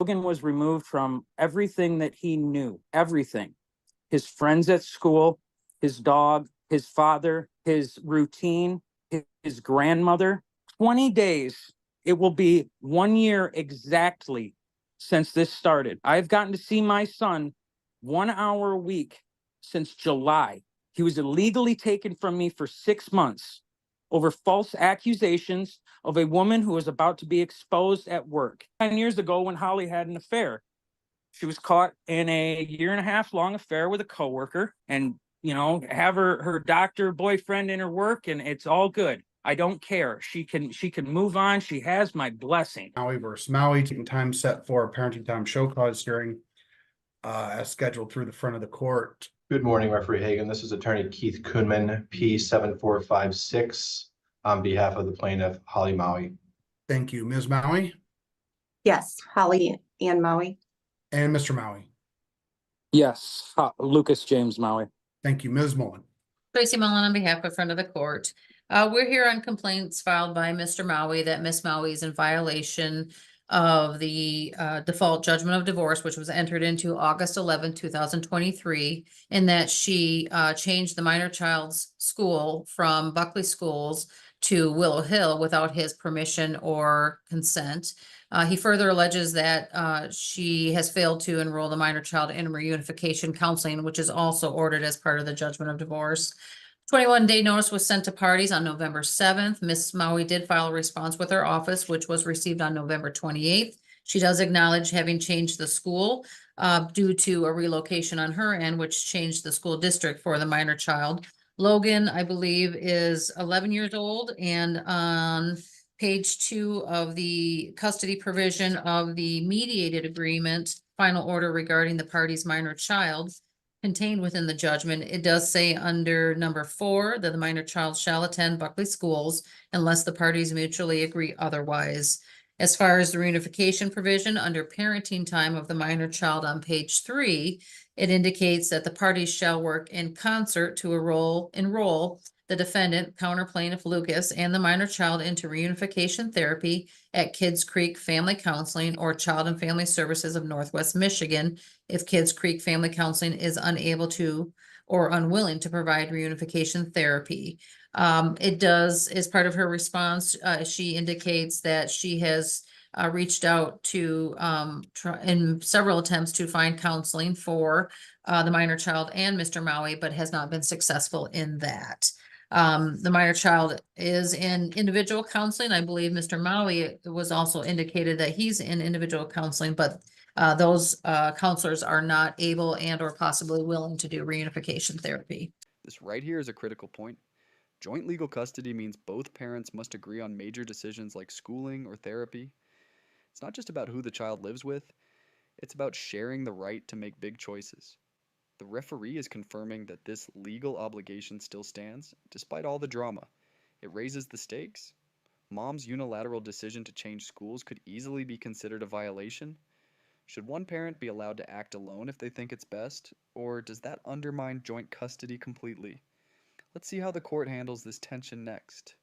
Logan was removed from everything that he knew, everything. His friends at school, his dog, his father, his routine, his grandmother. 20 days. It will be 1 year exactly since this started. I've gotten to see my son 1 hour a week since July. He was illegally taken from me for 6 months over false accusations of a woman who was about to be exposed at work. 10 years ago, when Holly had an affair, she was caught in a 1.5 year long affair with a coworker, and have her doctor boyfriend in her work, and it's all good. I don't care. She can move on. She has my blessing. Maui versus Maui, taking time set for a parenting time show cause hearing as scheduled through the front of the court. Good morning, Referee Hagan. This is Attorney Keith Kuhnman, P7456, on behalf of the plaintiff, Holly Maui. Thank you. Ms. Maui? Yes, Holly and Maui. And Mr. Maui? Yes, Lucas James Maui. Thank you. Ms. Mullen? Tracy Mullen on behalf of front of the court. We're here on complaints filed by Mr. Maui that Miss Maui is in violation of the default judgment of divorce, which was entered into August 11, 2023, in that she changed the minor child's school from Buckley Schools to Willow Hill without his permission or consent. He further alleges that she has failed to enroll the minor child in reunification counseling, which is also ordered as part of the judgment of divorce. 21-day notice was sent to parties on November 7th. Ms. Maui did file a response with her office, which was received on November 28th. She does acknowledge having changed the school due to a relocation on her end, which changed the school district for the minor child. Logan, I believe, is 11 years old, and on page 2 of the custody provision of the mediated agreement, final order regarding the party's minor child, contained within the judgment, it does say under number 4 that the minor child shall attend Buckley Schools unless the parties mutually agree otherwise. As far as the reunification provision under parenting time of the minor child on page 3, it indicates that the parties shall work in concert to enroll the defendant, counter plaintiff Lucas, and the minor child into reunification therapy at Kids Creek Family Counseling or Child and Family Services of Northwest Michigan if Kids Creek Family Counseling is unable to or unwilling to provide reunification therapy. It does, as part of her response, she indicates that she has reached out to in several attempts to find counseling for the minor child and Mr. Maui, but has not been successful in that. The minor child is in individual counseling. I believe Mr. Maui was also indicated that he's in individual counseling, but those counselors are not able and or possibly willing to do reunification therapy. This right here is a critical point. Joint legal custody means both parents must agree on major decisions like schooling or therapy. It's not just about who the child lives with, it's about sharing the right to make big choices. The referee is confirming that this legal obligation still stands, despite all the drama. It raises the stakes. Mom's unilateral decision to change schools could easily be considered a violation. Should one parent be allowed to act alone if they think it's best, or does that undermine joint custody completely? Let's see how the court handles this tension next.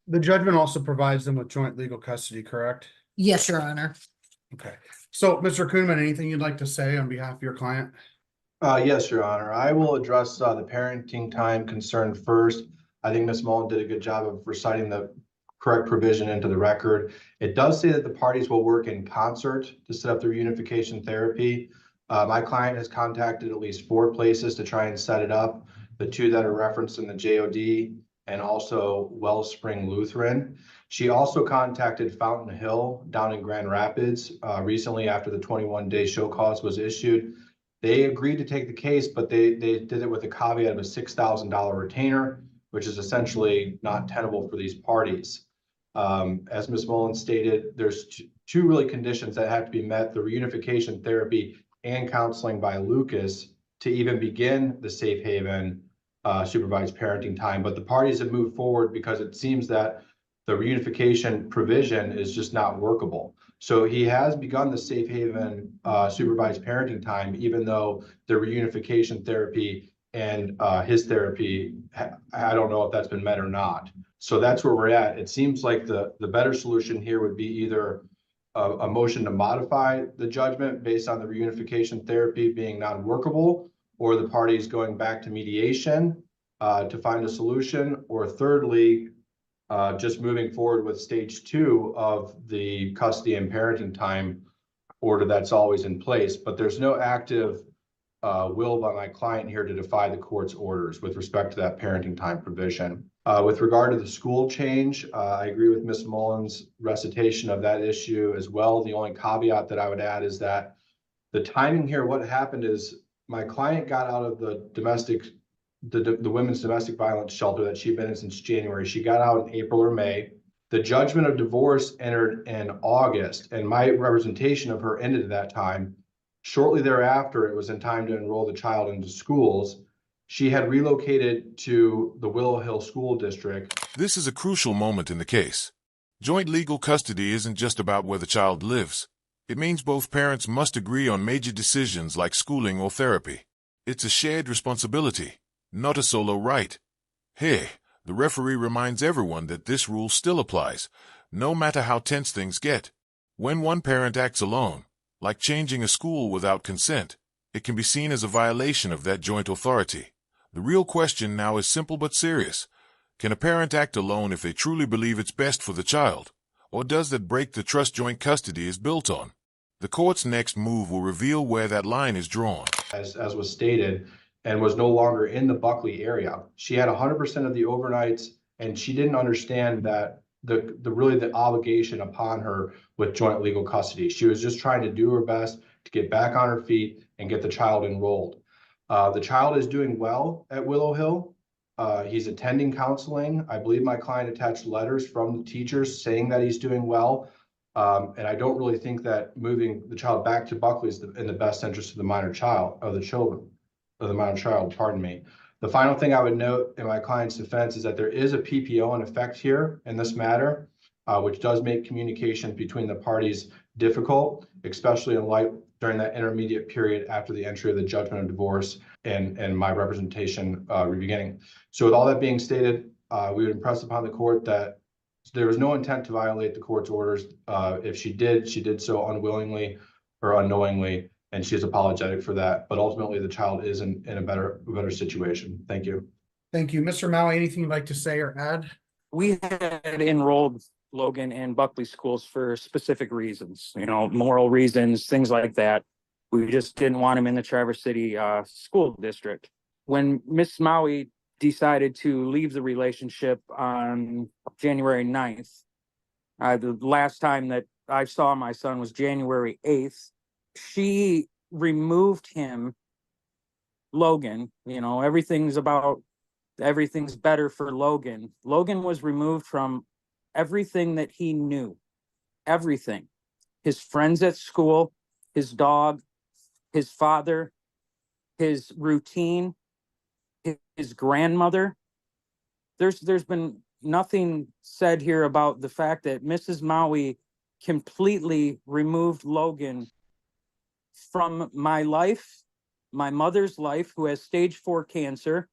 The judgment also provides them with joint legal custody, correct? Yes, Your Honor. Okay. So, Mr. Kuhnman, anything you'd like to say on behalf of your client? Yes, Your Honor. I will address the parenting time concern first. I think Ms. Mullen did a good job of reciting the correct provision into the record. It does say that the parties will work in concert to set up the reunification therapy. My client has contacted at least 4 places to try and set it up. The 2 that are referenced in the JOD and also Wellspring Lutheran. She also contacted Fountain Hill down in Grand Rapids recently after the 21-day show cause was issued. They agreed to take the case, but they did it with a caveat of a $6,000 retainer, which is essentially not tenable for these parties. As Ms. Mullen stated, there's two really conditions that have to be met: the reunification therapy and counseling by Lucas to even begin the safe haven supervised parenting time. But the parties have moved forward because it seems that the reunification provision is just not workable. So he has begun the safe haven supervised parenting time, even though the reunification therapy and his therapy, I don't know if that's been met or not. So that's where we're at. It seems like the better solution here would be either a motion to modify the judgment based on the reunification therapy being non-workable, or the parties going back to mediation to find a solution, or thirdly, just moving forward with stage 2 of the custody and parenting time order that's always in place. But there's no active will by my client here to defy the court's orders with respect to that parenting time provision. With regard to the school change, I agree with Ms. Mullins' recitation of that issue as well. The only caveat that I would add is that the timing here, what happened is my client got out of the women's domestic violence shelter that she'd been in since January. She got out in April or May. The judgment of divorce entered in August, and my representation of her ended at that time. Shortly thereafter, it was in time to enroll the child into schools. She had relocated to the Willow Hill School District. This is a crucial moment in the case. Joint legal custody isn't just about where the child lives. It means both parents must agree on major decisions like schooling or therapy. It's a shared responsibility, not a solo right. Here, the referee reminds everyone that this rule still applies, no matter how tense things get. When one parent acts alone, like changing a school without consent, it can be seen as a violation of that joint authority. The real question now is simple but serious. Can a parent act alone if they truly believe it's best for the child? Or does that break the trust joint custody is built on? The court's next move will reveal where that line is drawn. As was stated, and was no longer in the Buckley area. She had 100% of the overnights, and she didn't understand that the obligation upon her with joint legal custody. She was just trying to do her best to get back on her feet and get the child enrolled. The child is doing well at Willow Hill. He's attending counseling. I believe my client attached letters from the teachers saying that he's doing well. And I don't really think that moving the child back to Buckley is in the best interest of the minor child, pardon me. The final thing I would note in my client's defense is that there is a PPO in effect here in this matter, which does make communication between the parties difficult, especially in light during that intermediate period after the entry of the judgment of divorce and my representation beginning. So with all that being stated, we would impress upon the court that there was no intent to violate the court's orders. If she did so unwillingly or unknowingly, and she is apologetic for that. But ultimately, the child is in a better situation. Thank you. Thank you. Mr. Maui, anything you'd like to say or add? We had enrolled Logan in Buckley schools for specific reasons, moral reasons, things like that. We just didn't want him in the Traverse City school district. When Miss Maui decided to leave the relationship on January 9th, the last time that I saw my son was January 8th. She removed him, Logan, everything's better for Logan. Logan was removed from everything that he knew, everything. His friends at school, his dog, his father, his routine, his grandmother. There's been nothing said here about the fact that Mrs. Maui completely removed Logan from my life, my mother's life, who has stage 4 cancer,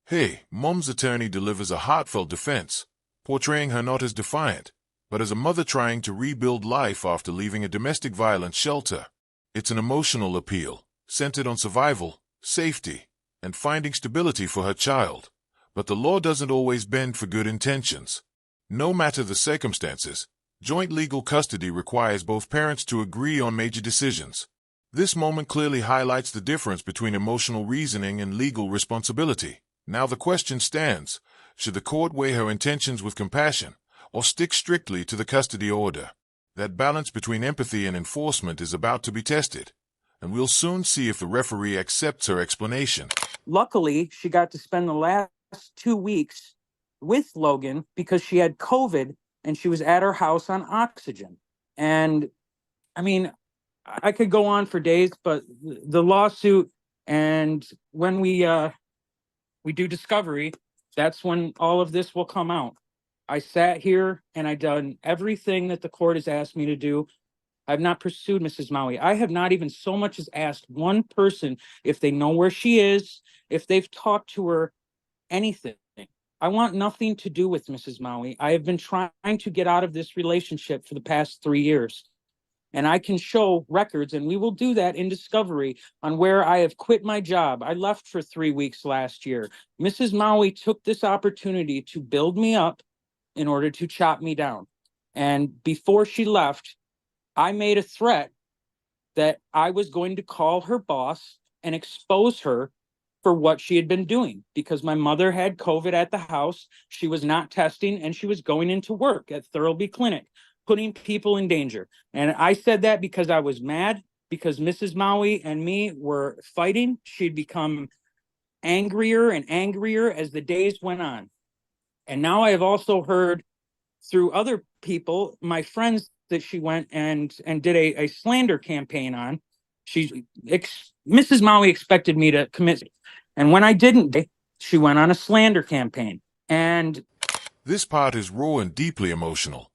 Hey, Mom's attorney delivers a heartfelt defense, portraying her not as defiant, but as a mother trying to rebuild life after leaving a domestic violence shelter. It's an emotional appeal, centered on survival, safety, and finding stability for her child. But the law doesn't always bend for good intentions. No matter the circumstances, joint legal custody requires both parents to agree on major decisions. This moment clearly highlights the difference between emotional reasoning and legal responsibility. Now the question stands, should the court weigh her intentions with compassion, or stick strictly to the custody order? That balance between empathy and enforcement is about to be tested, and we'll soon see if the referee accepts her explanation. Luckily, she got to spend the last 2 weeks with Logan because she had COVID and she was at her house on oxygen. And I mean, I could go on for days, but the lawsuit, and when we do discovery, that's when all of this will come out. I sat here and I done everything that the court has asked me to do. I've not pursued Mrs. Maui. I have not even so much as asked one person if they know where she is, if they've talked to her, anything. I want nothing to do with Mrs. Maui. I have been trying to get out of this relationship for the past 3 years. And I can show records, and we will do that in discovery, on where I have quit my job. I left for 3 weeks last year. Mrs. Maui took this opportunity to build me up in order to chop me down. And before she left, I made a threat that I was going to call her boss and expose her for what she had been doing, because my mother had COVID at the house. She was not testing, and she was going into work at Thurlby Clinic, putting people in danger. And I said that because I was mad, because Mrs. Maui and me were fighting. She'd become angrier and angrier as the days went on. And now I have also heard through other people, my friends, that she went and did a slander campaign on. Mrs. Maui expected me to commit, and when I didn't, she went on a slander campaign. And This part is raw and deeply emotional.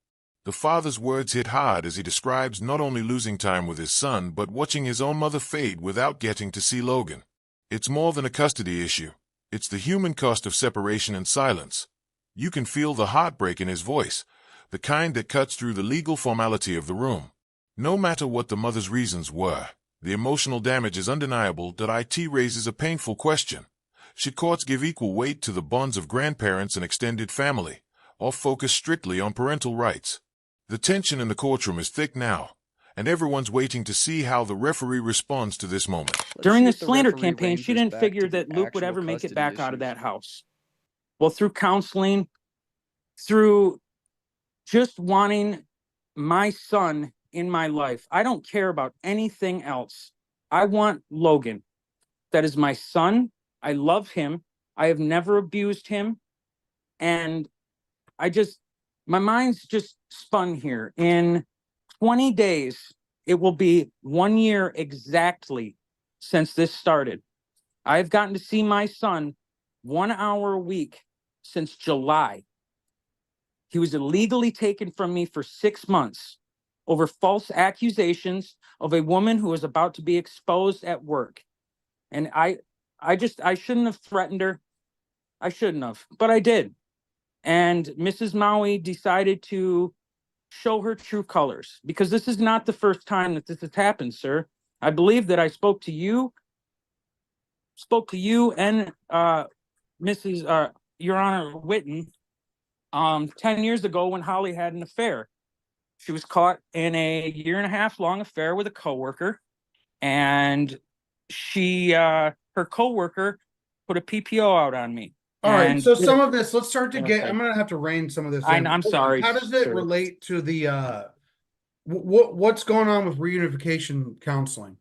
The father's words hit hard as he describes not only losing time with his son, but watching his own mother fade without getting to see Logan. It's more than a custody issue. It's the human cost of separation and silence. You can feel the heartbreak in his voice, the kind that cuts through the legal formality of the room. No matter what the mother's reasons were, the emotional damage is undeniable. It raises a painful question. Should courts give equal weight to the bonds of grandparents and extended family, or focus strictly on parental rights? The tension in the courtroom is thick now, and everyone's waiting to see how the referee responds to this moment. during see the if the slander referee campaign, reins she this didn't back figure to the that Luke would actual ever make it custody back out of issues. that house. Well, through counseling, through just wanting my son in my life, I don't care about anything else. I want Logan. That is my son. I love him. I have never abused him. And my mind's just spun here. In 20 days, it will be 1 year exactly since this started. I've gotten to see my son 1 hour a week since July. He was illegally taken from me for 6 months over false accusations of a woman who was about to be exposed at work. And I shouldn't have threatened her. I shouldn't have, but I did. And Mrs. Maui decided to show her true colors, because this is not the first time that this has happened, sir. I believe that I spoke to you and Mrs. Your Honor Witten 10 years ago when Holly had an affair. She was caught in a 1.5 year long affair with a coworker, and her coworker put a PPO out on me. All right, And so some of this, let's start to Okay. get, I'm gonna have to rein some of this in. I'm sorry, How does it sir. relate to the, what's going on with reunification counseling?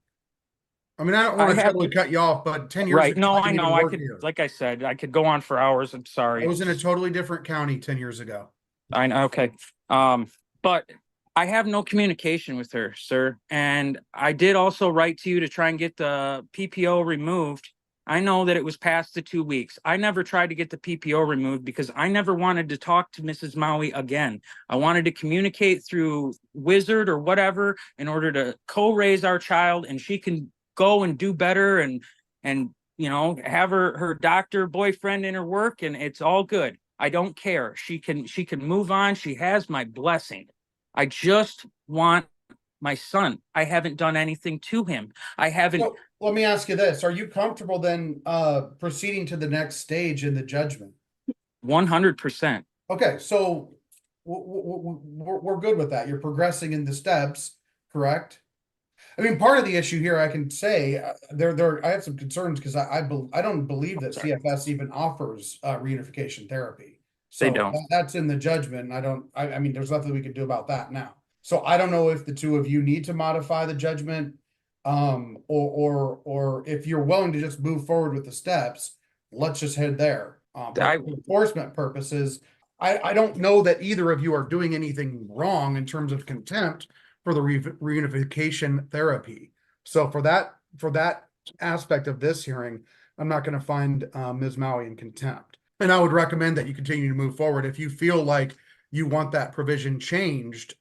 I mean, I don't want I to have- totally cut you off, but 10 years Right. ago, No, I didn't know. even I work could, here. like I said, I could go on for hours. I'm sorry. I was in a totally different county 10 years ago. I know. Okay. But I have no communication with her, sir. And I did also write to you to try and get the PPO removed. I know that it was past the 2 weeks. I never tried to get the PPO removed because I never wanted to talk to Mrs. Maui again. I wanted to communicate through Wizard or whatever in order to co-raise our child, and she can go and do better and have her doctor boyfriend in her work, and it's all good. I don't care. She can move on. She has my blessing. I just want my son. I haven't done anything to him. I haven't. So, let me ask you this. Are you comfortable then proceeding to the next stage in the judgment? 100%. Okay, so we're good with that. You're progressing in the steps, correct? I mean, part of the issue here, I can say, I have some concerns because I don't believe that CFS even offers reunification therapy. So They don't. That's in the judgment. I mean, there's nothing we can do about that now. So I don't know if the two of you need to modify the judgment, or if you're willing to just move forward with the steps, let's just head there. But for enforcement purposes, I don't know that either of you are doing anything wrong in terms of contempt for the reunification therapy. So for that aspect of this hearing, I'm not going to find Ms. Maui in contempt. And I would recommend that you continue to move forward. If you feel like you want that provision changed,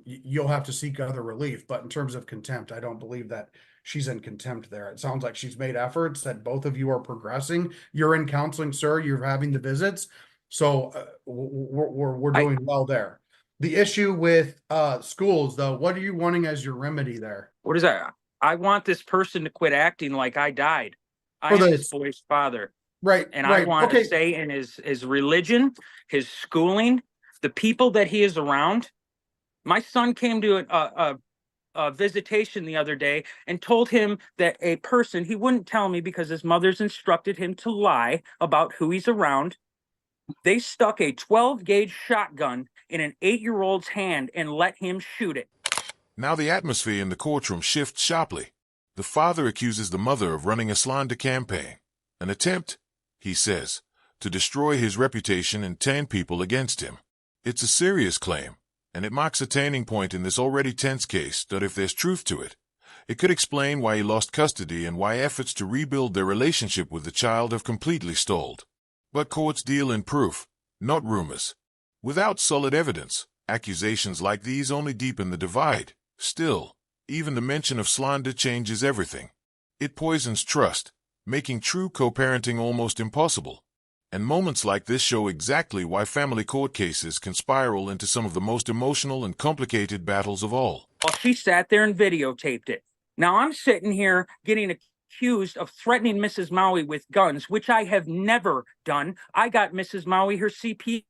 you'll have to seek other relief. But in terms of contempt, I don't believe that she's in contempt there. It sounds like she's made efforts, that both of you are progressing. You're in counseling, sir. You're having the visits. So we're doing well there. The issue with schools, though, what are you wanting as your remedy there? What is that? I want this person to quit acting like I died. I For am the- this boy's father. Right, And I right. want Okay. to say in his religion, his schooling, the people that he is around. My son came to a visitation the other day and told him that a person, he wouldn't tell me because his mother's instructed him to lie about who he's around. They stuck a 12 gauge shotgun in an 8-year-old's hand and let him shoot it. Now the atmosphere in the courtroom shifts sharply. The father accuses the mother of running a slander campaign, an attempt, he says, to destroy his reputation and turn people against him. It's a serious claim, and it marks a turning point in this already tense case that if there's truth to it, it could explain why he lost custody and why efforts to rebuild their relationship with the child have completely stalled. But courts deal in proof, not rumors. Without solid evidence, accusations like these only deepen the divide. Still, even the mention of slander changes everything. It poisons trust, making true co-parenting almost impossible. And moments like this show exactly why family court cases can spiral into some of the most emotional and complicated battles of all. Well, she sat there and videotaped it. Now I'm sitting here getting accused of threatening Mrs. Maui with guns, which I have never done. I got Mrs. Maui her CPL.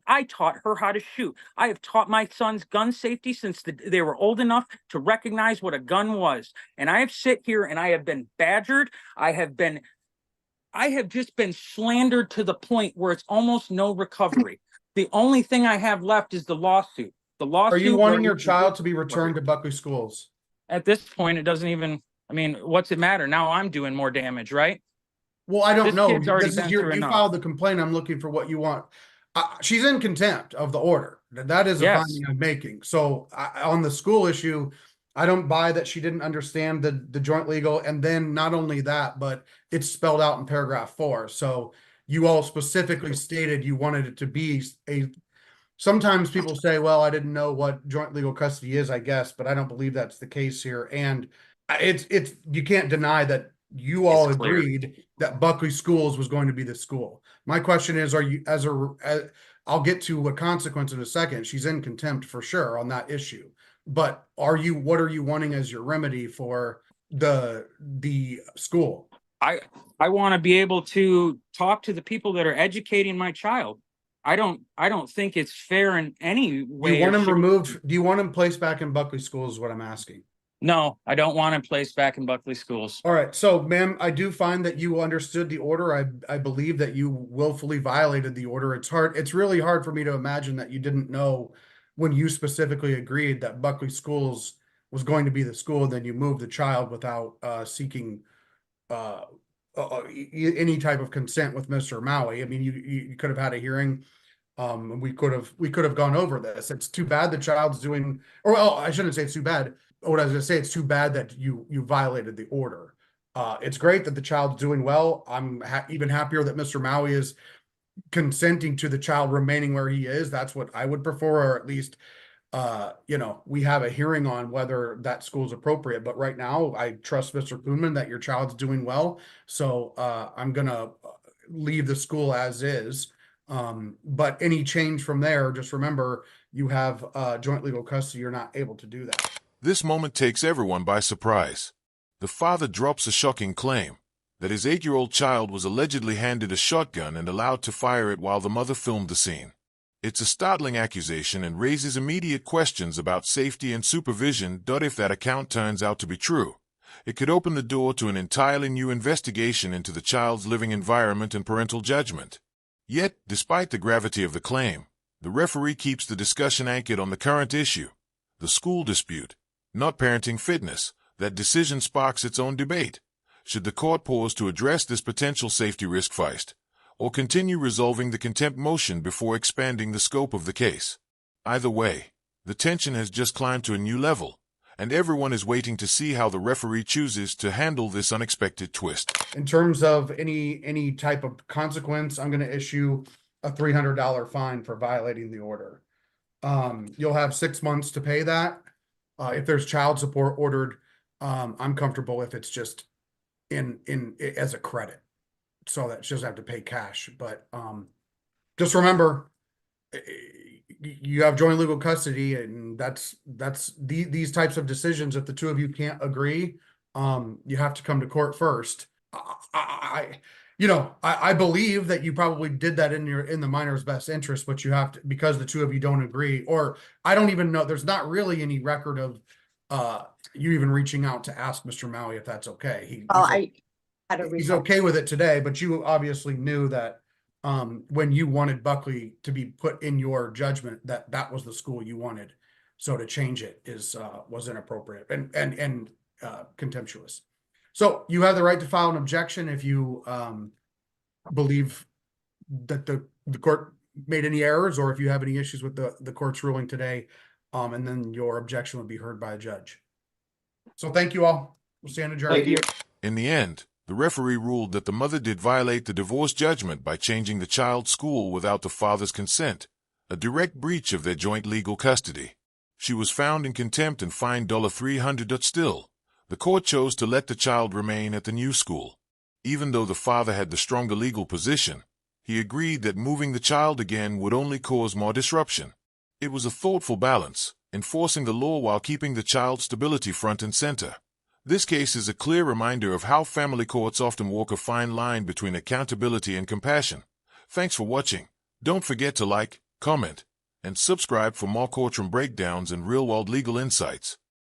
I taught her how to shoot. I have taught my sons gun safety since they were old enough to recognize what a gun was. And I have sit here and I have been badgered. I have just been slandered to the point where it's almost no recovery. The only thing I have left is the lawsuit. The lawsuit. Are you wanting your child to be returned to Buckley schools? At this point, it doesn't even, I mean, what's it matter? Now I'm doing more damage, right? Well, I don't This know. kid's already This is been your, through you enough. filed the complaint. I'm looking for what you want. She's in contempt of the order. That is a Yes. finding I'm making. So on the school issue, I don't buy that she didn't understand the joint legal. And then not only that, but it's spelled out in paragraph 4. So you all specifically stated you wanted it to be sometimes people say, well, I didn't know what joint legal custody is, I guess, but I don't believe that's the case here. And it's you can't deny that you all It's clear. agreed that Buckley Schools was going to be the school. My question is, are you, I'll get to a consequence in a second. She's in contempt for sure on that issue. But what are you wanting as your remedy for the school? I want to be able to talk to the people that are educating my child. I don't think it's fair in any Do way. you want or him shape. removed? Do you want him placed back in Buckley Schools is what I'm asking. No, I don't want him placed back in Buckley schools. All right, so ma'am, I do find that you understood the order. I believe that you willfully violated the order. It's really hard for me to imagine that you didn't know when you specifically agreed that Buckley Schools was going to be the school, and then you moved the child without seeking any type of consent with Mr. Maui. I mean, you could have had a hearing. And we could have gone over this. It's too bad the child's doing, or well, I shouldn't say it's too bad. What I was gonna say, it's too bad that you violated the order. It's great that the child's doing well. I'm even happier that Mr. Maui is consenting to the child remaining where he is. That's what I would prefer, or at least, we have a hearing on whether that school is appropriate. But right now, I trust Mr. Poonman that your child's doing well. So I'm gonna leave the school as is. But any change from there, just remember you have joint legal custody. You're not able to do that. This moment takes everyone by surprise. The father drops a shocking claim that his 8-year-old child was allegedly handed a shotgun and allowed to fire it while the mother filmed the scene. It's a startling accusation and raises immediate questions about safety and supervision. If that account turns out to be true, it could open the door to an entirely new investigation into the child's living environment and parental judgment. Yet, despite the gravity of the claim, the referee keeps the discussion anchored on the current issue, the school dispute, not parenting fitness. That decision sparks its own debate. Should the court pause to address this potential safety risk first, or continue resolving the contempt motion before expanding the scope of the case? Either way, the tension has just climbed to a new level, and everyone is waiting to see how the referee chooses to handle this unexpected twist. In terms of any type of consequence, I'm going to issue a $300 fine for violating the order. You'll have 6 months to pay that. If there's child support ordered, I'm comfortable if it's just in as a credit, so that she doesn't have to pay cash. But just remember, you have joint legal custody, and these types of decisions. If the two of you can't agree, you have to come to court first. I believe that you probably did that in the minor's best interest, but you have to, because the two of you don't agree, or I don't even know. There's not really any record of you even reaching out to ask Mr. Maui if that's okay. I had a He's request. okay with it today, but you obviously knew that when you wanted Buckley to be put in your judgment, that was the school you wanted. So to change it was inappropriate and contemptuous. So you have the right to file an objection if you believe that the court made any errors, or if you have any issues with the court's ruling today, and then your objection would be heard by a judge. So thank you all. We'll stand adjourned. Thank you. In the end, the referee ruled that the mother did violate the divorce judgment by changing the child's school without the father's consent, a direct breach of their joint legal custody. She was found in contempt and fined $300, but still, the court chose to let the child remain at the new school. Even though the father had the stronger legal position, he agreed that moving the child again would only cause more disruption. It was a thoughtful balance, enforcing the law while keeping the child's stability front and center. This case is a clear reminder of how family courts often walk a fine line between accountability and compassion. Thanks for watching. Don't forget to like, comment, and subscribe for more courtroom breakdowns and real-world legal insights.